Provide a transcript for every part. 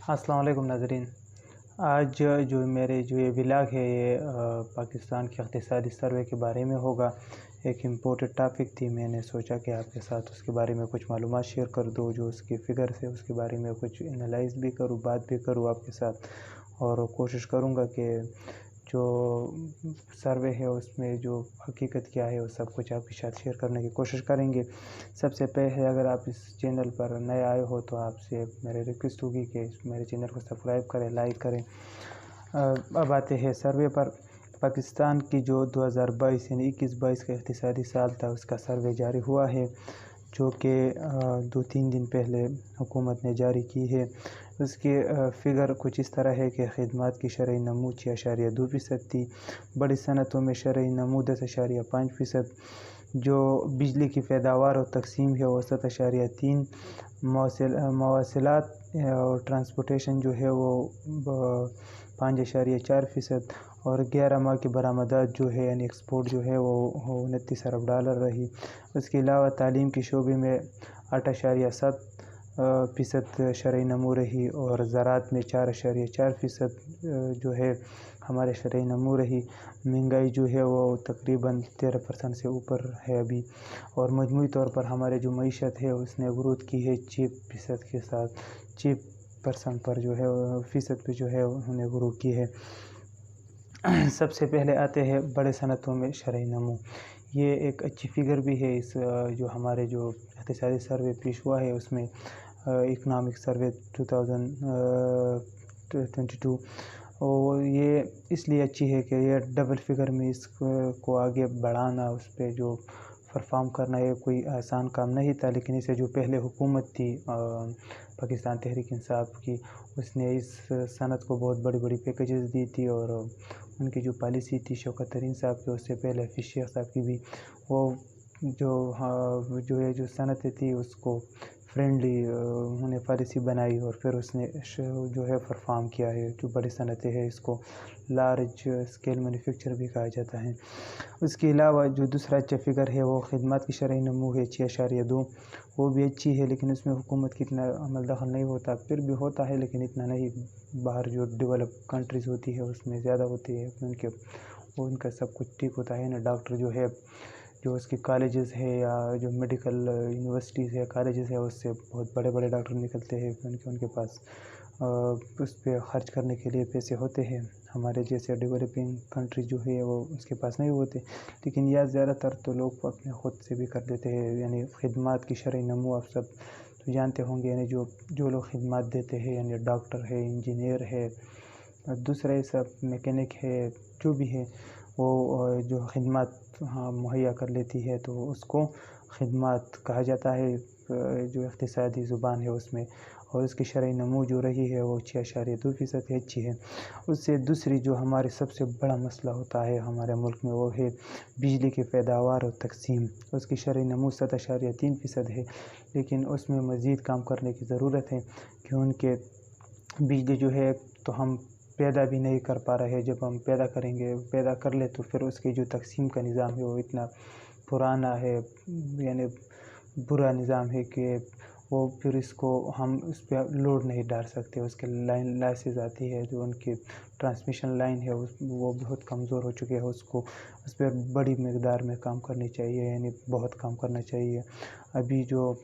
السلام علیکم ناظرین. آج جو میرے یہ ولاگ ہے یہ پاکستان کے اقتصادی سروے کے بارے میں ہوگا. ایک امپورٹنٹ ٹاپک تھی، میں نے سوچا کہ آپ کے ساتھ اس کے بارے میں کچھ معلومات شیئر کر دوں. جو اس کی فگرس ہے اس کے بارے میں کچھ انالائز بھی کروں، بات بھی کروں آپ کے ساتھ، اور کوشش کروں گا کہ جو سروے ہے اس میں جو حقیقت کیا ہے وہ سب کچھ آپ کے ساتھ شیئر کرنے کی کوشش کریں گے. سب سے پہلے اگر آپ اس چینل پر نئے آئے ہو تو آپ سے میرے ریکویسٹ ہوگی کہ میرے چینل کو سبسکرائب کریں، لائک کریں. اب آتے ہیں سروے پر. پاکستان کی جو 2022 یعنی 21-22 کا اقتصادی سال تھا اس کا سروے جاری ہوا ہے، جو کہ 2-3 دن پہلے حکومت نے جاری کی ہے. اس کے فگر کچھ اس طرح ہے کہ خدمات کی شرح نمو 6.2% تھی، بڑی صنعتوں میں شرح نمو 10.5%، جو بجلی کی پیداوار اور تقسیم ہے وہ 7.3، مواصلات اور ٹرانسپورٹیشن جو ہے وہ 5.4%، اور 11 ماہ کی برآمدات جو ہے یعنی ایکسپورٹ جو ہے وہ 29 ارب ڈالر رہی. اس کے علاوہ تعلیم کے شعبے میں 8.7% شرح نمو رہی، اور زراعت میں 4.4% جو ہے ہمارے شرح نمو رہی. مہنگائی جو ہے وہ تقریباً 13% سے اوپر ہے ابھی، اور مجموعی طور پر ہمارے جو معیشت ہے اس نے گروتھ کی ہے 6% کے ساتھ، 6% پر جو ہے فیصد پہ جو ہے انہوں نے گروتھ کی ہے. سب سے پہلے آتے ہیں بڑے صنعتوں میں شرح نمو. یہ ایک اچھی فگر بھی ہے. اس جو ہمارے جو اقتصادی سروے پیش ہوا ہے اس میں اکنامک سروے 2022، اور یہ اس لیے اچھی ہے کہ یہ ڈبل فگر میں اس کو آگے بڑھانا، اس پہ جو پرفارم کرنا یہ کوئی آسان کام نہیں تھا. لیکن اسے جو پہلے حکومت تھی پاکستان تحریک انصاف کی، اس نے اس صنعت کو بہت بڑی بڑی پیکیجز دی تھی، اور ان کی جو پالیسی تھی شوکت ترین صاحب کی، اس سے پہلے حفیظ شیخ صاحب کی بھی، وہ جو صنعتیں تھی اس کو فرینڈلی انہوں نے پالیسی بنائی، اور پھر اس نے جو ہے پرفارم کیا ہے. جو بڑی صنعتیں ہیں اس کو لارج اسکیل مینوفیکچر بھی کہا جاتا ہے. اس کے علاوہ جو دوسرا اچھا فگر ہے وہ خدمات کی شرح نمو ہے 6.2، وہ بھی اچھی ہے، لیکن اس میں حکومت کی اتنا عمل دخل نہیں ہوتا. پھر بھی ہوتا ہے لیکن اتنا نہیں. باہر جو ڈیولپ کنٹریز ہوتی ہے اس میں زیادہ ہوتی ہے کیونکہ ان کا سب کچھ ٹھیک ہوتا ہے نا. ڈاکٹر جو ہے جو اس کی کالجز ہے یا جو میڈیکل یونیورسٹیز ہے کالجز ہے اس سے بہت بڑے بڑے ڈاکٹر نکلتے ہیں کیونکہ ان کے پاس اس پہ خرچ کرنے کے لیے پیسے ہوتے ہیں. ہمارے جیسے ڈیولپنگ کنٹری جو ہے وہ اس کے پاس نہیں ہوتے. لیکن یہ زیادہ تر تو لوگ اپنے خود سے بھی کر دیتے ہیں. یعنی خدمات کی شرح نمو آپ سب تو جانتے ہوں گے، یعنی جو لوگ خدمات دیتے ہیں یعنی ڈاکٹر ہے، انجینئر ہے، دوسرے سب میکینک ہے، جو بھی ہے وہ جو خدمات مہیا کر لیتی ہے تو اس کو خدمات کہا جاتا ہے جو اقتصادی زبان ہے اس میں. اور اس کی شرح نمو جو رہی ہے وہ 6.2% اچھی ہے. اس سے دوسری جو ہمارے سب سے بڑا مسئلہ ہوتا ہے ہمارے ملک میں وہ ہے بجلی کی پیداوار اور تقسیم. اس کی شرح نمو 7.3% ہے، لیکن اس میں مزید کام کرنے کی ضرورت ہے کیونکہ بجلی جو ہے تو ہم پیدا بھی نہیں کر پا رہے. جب ہم پیدا کر لیں تو پھر اس کی جو تقسیم کا نظام ہے وہ اتنا پرانا ہے، یعنی برا نظام ہے کہ وہ پھر اس کو ہم اس پہ لوڈ نہیں ڈال سکتے. اس کے لائن لاسز آتی ہے، جو ان کی ٹرانسمیشن لائن ہے وہ بہت کمزور ہو چکے ہیں. اس پہ بڑی مقدار میں کام کرنی چاہیے، یعنی بہت کام کرنا چاہیے. ابھی جو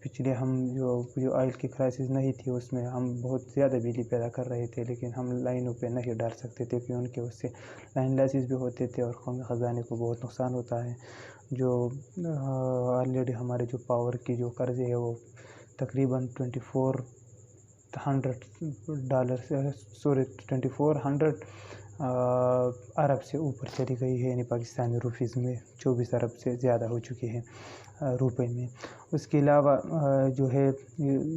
پچھلے ہم جو آئل کی کرائسس نہیں تھی اس میں ہم بہت زیادہ بجلی پیدا کر رہے تھے، لیکن ہم لائنوں پہ نہیں ڈال سکتے تھے کیونکہ اس سے لائن لاسز بھی ہوتے تھے اور قومی خزانے کو بہت نقصان ہوتا ہے. جو آلریڈی ہمارے جو پاور کی جو قرضے ہے وہ تقریباً 2400 ارب سے اوپر چلی گئی ہے، یعنی پاکستانی روپیز میں 24 ارب سے زیادہ ہو چکی ہے روپے میں. اس کے علاوہ جو ہے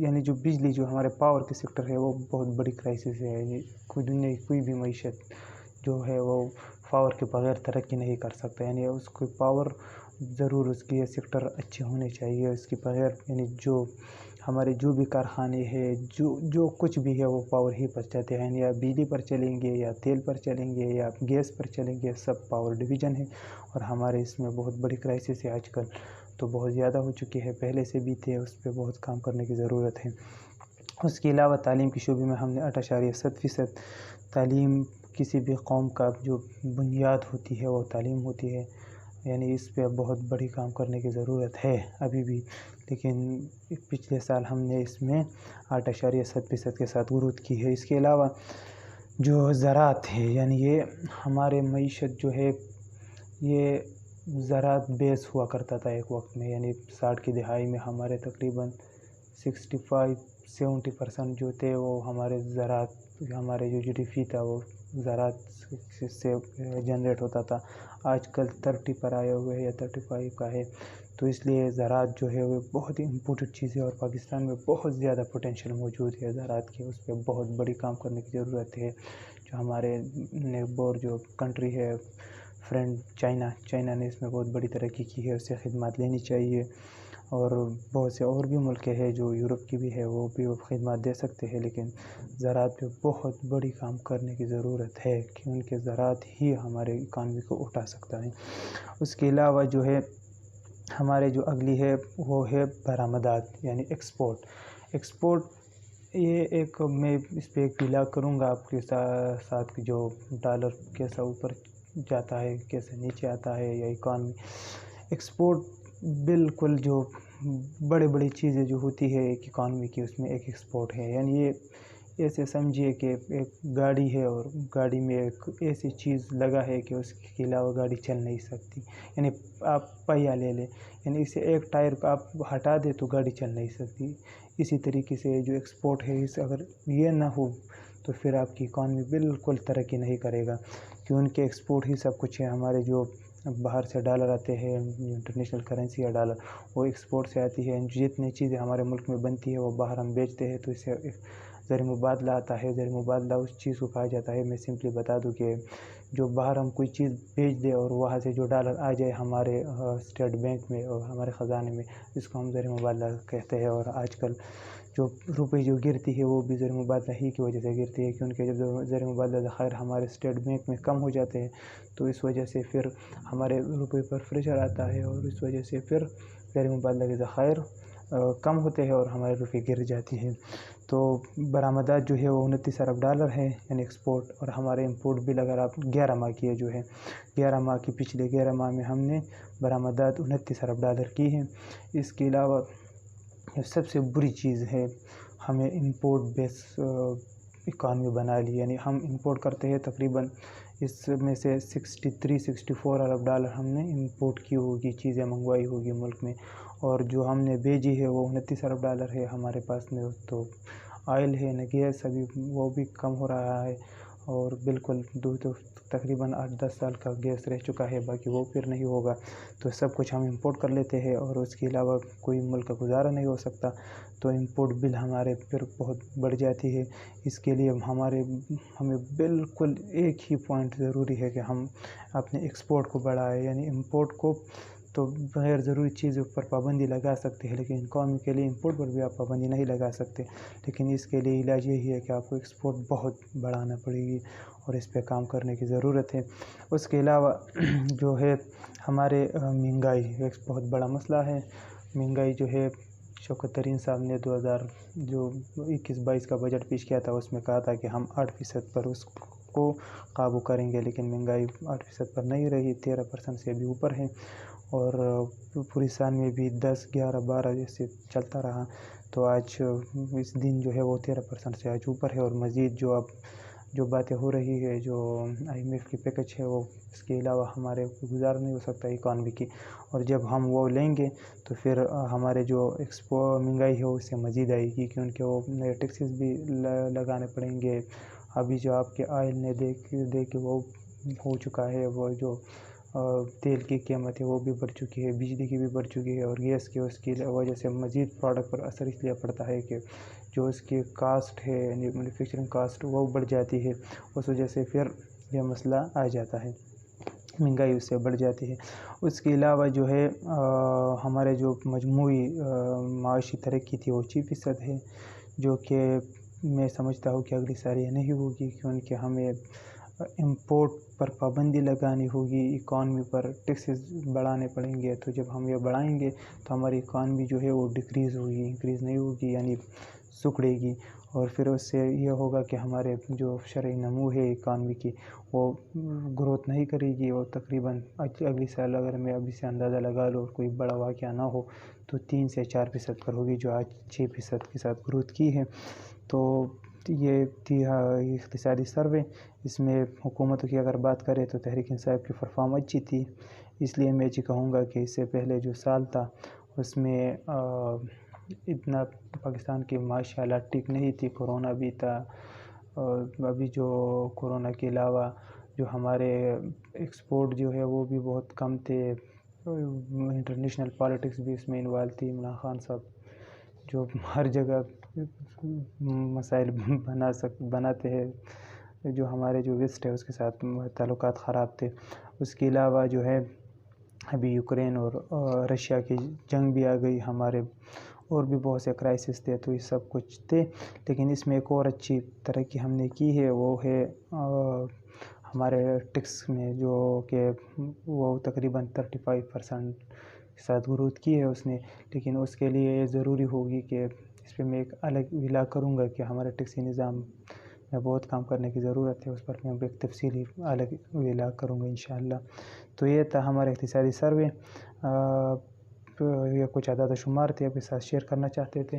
یعنی جو بجلی جو ہمارے پاور کے سیکٹر ہے وہ بہت بڑی کرائسس ہے. یعنی دنیا کی کوئی بھی معیشت جو ہے وہ پاور کے بغیر ترقی نہیں کر سکتا. یعنی اس کو پاور ضرور، اس کی سیکٹر اچھے ہونے چاہیے. اس کے بغیر یعنی جو ہمارے جو بھی کارخانے ہیں جو کچھ بھی ہے وہ پاور ہی پر چلتے ہیں. یا بجلی پر چلیں گے یا تیل پر چلیں گے یا گیس پر چلیں گے، سب پاور ڈویژن ہے. اور ہمارے اس میں بہت بڑی کرائسس ہے آج کل، تو بہت زیادہ ہو چکی ہے. پہلے سے بھی تھے، اس پہ بہت کام کرنے کی ضرورت ہے. اس کے علاوہ تعلیم کے شعبے میں ہم نے 8.7% تعلیم کسی بھی قوم کا جو بنیاد ہوتی ہے وہ تعلیم ہوتی ہے، یعنی اس پہ بہت بڑی کام کرنے کی ضرورت ہے ابھی بھی، لیکن پچھلے سال ہم نے اس میں 8.7% کے ساتھ گروتھ کی ہے۔ اس کے علاوہ جو زراعت ہے، یعنی یہ ہمارے معیشت جو ہے یہ زراعت بیس ہوا کرتا تھا ایک وقت میں، یعنی 60 کی دہائی میں ہمارے تقریباً 65-70% جو تھے وہ ہمارے زراعت، ہمارے جو GDP تھا وہ زراعت سے جنریٹ ہوتا تھا۔ آج کل 30 پر آئے ہوئے ہے یا 35 کا ہے، تو اس لیے زراعت جو ہے وہ بہت ہی امپورٹنٹ چیز ہے، اور پاکستان میں بہت زیادہ پوٹینشیل موجود ہے زراعت کی، اس پہ بہت بڑی کام کرنے کی ضرورت ہے۔ جو ہمارے نیبر جو کنٹری ہے فرینڈ چائنا نے اس میں بہت بڑی ترقی کی ہے، اس سے خدمات لینی چاہیے، اور بہت سے اور بھی ملک ہے جو یورپ کی بھی ہے وہ بھی خدمات دے سکتے ہیں، لیکن زراعت پہ بہت بڑی کام کرنے کی ضرورت ہے، کیونکہ زراعت ہی ہمارے اکانومی کو اٹھا سکتا ہے۔ اس کے علاوہ جو ہے ہمارے جو اگلی ہے وہ ہے برآمدات، یعنی ایکسپورٹ یہ ایک میں اس پہ ایک بلاگ کروں گا آپ کے ساتھ جو ڈالر کیسا اوپر جاتا ہے کیسے نیچے آتا ہے، یا اکانومی ایکسپورٹ بالکل جو بڑی چیزیں جو ہوتی ہے ایک اکانومی کی، اس میں ایک ایکسپورٹ ہے، یعنی یہ ایسے سمجھیے کہ ایک گاڑی ہے اور گاڑی میں ایک ایسی چیز لگا ہے کہ اس کے علاوہ گاڑی چل نہیں سکتی، یعنی آپ پہیہ لے لیں، یعنی اسے ایک ٹائر کو آپ ہٹا دیں تو گاڑی چل نہیں سکتی۔ اسی طریقے سے جو ایکسپورٹ ہے اگر یہ نہ ہو تو پھر آپ کی اکانومی بالکل ترقی نہیں کرے گا، کیونکہ ایکسپورٹ ہی سب کچھ ہے۔ ہمارے جو باہر سے ڈالر آتے ہیں، انٹرنیشنل کرنسی یا ڈالر، وہ ایکسپورٹ سے آتی ہے۔ جتنی چیزیں ہمارے ملک میں بنتی ہے وہ باہر ہم بیچتے ہیں، تو اس سے زر مبادلہ آتا ہے۔ زر مبادلہ اس چیز کو کہا جاتا ہے، میں سمپلی بتا دوں کہ جو باہر ہم کوئی چیز بیچ دیں اور وہاں سے جو ڈالر آ جائے ہمارے اسٹیٹ بینک میں اور ہمارے خزانے میں، اس کو ہم زر مبادلہ کہتے ہیں۔ اور آج کل جو روپے جو گرتی ہے وہ بھی زر مبادلہ ہی کی وجہ سے گرتی ہے، کیونکہ جب زر مبادلہ ذخائر ہمارے اسٹیٹ بینک میں کم ہو جاتے ہیں تو اس وجہ سے پھر ہمارے روپے پر پریشر آتا ہے، اور اس وجہ سے پھر زر مبادلہ کے ذخائر کم ہوتے ہیں اور ہمارے روپے گر جاتی ہیں۔ تو برآمدات جو ہے وہ 29 ارب ڈالر ہے، یعنی ایکسپورٹ، اور ہمارے امپورٹ بل اگر آپ 11 ماہ کی ہے جو ہے 11 ماہ کی، پچھلے 11 ماہ میں ہم نے برآمدات 29 ارب ڈالر کی ہیں۔ اس کے علاوہ سب سے بری چیز ہے ہمیں امپورٹ بیس اکانومی بنا لی، یعنی ہم امپورٹ کرتے ہیں تقریباً اس میں سے 64 ارب ڈالر ہم نے امپورٹ کی ہوگی، چیزیں منگوائی ہوگی ملک میں، اور جو ہم نے بھیجی ہے وہ 29 ارب ڈالر ہے ہمارے پاس میں۔ تو آئل ہے نہ گیس، ابھی وہ بھی کم ہو رہا ہے، اور بالکل تقریباً 8-10 سال کا گیس رہ چکا ہے، باقی وہ پھر نہیں ہوگا، تو سب کچھ ہم امپورٹ کر لیتے ہیں، اور اس کے علاوہ کوئی ملک کا گزارا نہیں ہو سکتا، تو امپورٹ بل ہمارے پھر بہت بڑھ جاتی ہے۔ اس کے لیے ہمیں بالکل ایک ہی پوائنٹ ضروری ہے کہ ہم اپنے ایکسپورٹ کو بڑھائیں، یعنی امپورٹ کو تو غیر ضروری چیزوں پر پابندی لگا سکتے ہیں، لیکن اکانومی کے لیے امپورٹ پر بھی آپ پابندی نہیں لگا سکتے، لیکن اس کے لیے علاج یہی ہے کہ آپ کو ایکسپورٹ بہت بڑھانا پڑے گی، اور اس پہ کام کرنے کی ضرورت ہے۔ اس کے علاوہ جو ہے ہمارے مہنگائی ایک بہت بڑا مسئلہ ہے۔ مہنگائی جو ہے شوکت ترین صاحب نے 2021-22 کا بجٹ پیش کیا تھا، اس میں کہا تھا کہ ہم 8% پر اس کو قابو کریں گے، لیکن مہنگائی 8% پر نہیں رہی، 13% سے بھی اوپر ہے، اور پوری سال میں بھی 10, 11, 12 جیسے چلتا رہا، تو آج اس دن جو ہے وہ 13% سے آج اوپر ہے، اور مزید جو باتیں ہو رہی ہے، جو IMF کی پیکج ہے، وہ اس کے علاوہ ہمارے گزارا نہیں ہو سکتا اکانومی کی، اور جب ہم وہ لیں گے تو پھر ہمارے جو مہنگائی ہے اس سے مزید آئے گی، کیونکہ وہ نئے ٹیکسز بھی لگانے پڑیں گے۔ ابھی جو آپ کے آئل نے دیکھ کے وہ ہو چکا ہے، وہ جو تیل کی قیمت ہے وہ بھی بڑھ چکی ہے، بجلی کی بھی بڑھ چکی ہے، اور گیس کی اس کی وجہ سے مزید پروڈکٹ پر اثر اس لیے پڑتا ہے کہ جو اس کی کاسٹ ہے، یعنی مینوفیکچرنگ کاسٹ وہ بڑھ جاتی ہے، اس وجہ سے پھر یہ مسئلہ آ جاتا ہے، مہنگائی اس سے بڑھ جاتی ہے۔ اس کے علاوہ جو ہے ہمارے جو مجموعی معاشی ترقی تھی وہ 6% ہے، جو کہ میں سمجھتا ہوں کہ اگلی سال یہ نہیں ہوگی، کیونکہ ہمیں امپورٹ پر پابندی لگانی ہوگی، اکانومی پر ٹیکسز بڑھانے پڑیں گے، تو جب ہم یہ بڑھائیں گے تو ہماری اکانومی جو ہے وہ ڈکریز ہوگی، انکریز نہیں ہوگی، یعنی سکڑے گی، اور پھر اس سے یہ ہوگا کہ ہمارے جو شرعی نمو ہے اکانومی کی وہ گروتھ نہیں کرے گی، اور تقریباً اگلی سال اگر میں ابھی سے اندازہ لگا لوں اور کوئی بڑا واقعہ نہ ہو تو 3 سے 4% پر ہوگی، جو آج 6% کے ساتھ گروتھ کی ہے۔ تو یہ تھی اقتصادی سروے۔ اس میں حکومت کی اگر بات کرے تو تحریک انصاف کی پرفارم اچھی تھی، اس لیے میں کہوں گا کہ اس سے پہلے جو سال تھا اس میں اتنا پاکستان کی معاشی حالات ٹھیک نہیں تھی، کرونا بھی تھا، اور ابھی جو کرونا کے علاوہ جو ہمارے ایکسپورٹ جو ہے وہ بھی بہت کم تھے، انٹرنیشنل پالیٹکس بھی اس میں انوالو تھی۔ عمران خان صاحب جو ہر جگہ مسائل بناتے ہیں، جو ہمارے جو ویسٹ ہے اس کے ساتھ تعلقات خراب تھے۔ اس کے علاوہ جو ہے ابھی یوکرین اور رشیا کی جنگ بھی آ گئی، ہمارے اور بھی بہت سے کرائسس تھے، تو یہ سب کچھ تھے۔ لیکن اس میں ایک اور اچھی ترقی ہم نے کی ہے، وہ ہے ہمارے ٹیکس میں، جو کہ وہ تقریباً 35% کے ساتھ گروتھ کی ہے اس نے۔ لیکن اس کے لیے یہ ضروری ہوگی کہ اس پہ میں ایک الگ ویلا کروں گا کہ ہمارے ٹیکسی نظام میں بہت کام کرنے کی ضرورت ہے، اس پر میں ایک تفصیلی الگ ویلا کروں گا انشاءاللہ۔ تو یہ تھا ہمارا اقتصادی سروے، یہ کچھ اعداد و شمار تھے آپ کے ساتھ شیئر کرنا چاہتے تھے۔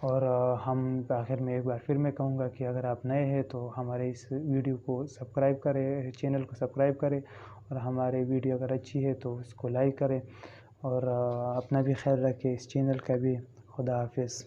اور ہم آخر میں ایک بار پھر میں کہوں گا کہ اگر آپ نئے ہیں تو ہمارے اس ویڈیو کو سبسکرائب کریں، چینل کو سبسکرائب کریں، اور ہمارے ویڈیو اگر اچھی ہے تو اس کو لائک کریں، اور اپنا بھی خیال رکھیں، اس چینل کا بھی۔ خدا حافظ۔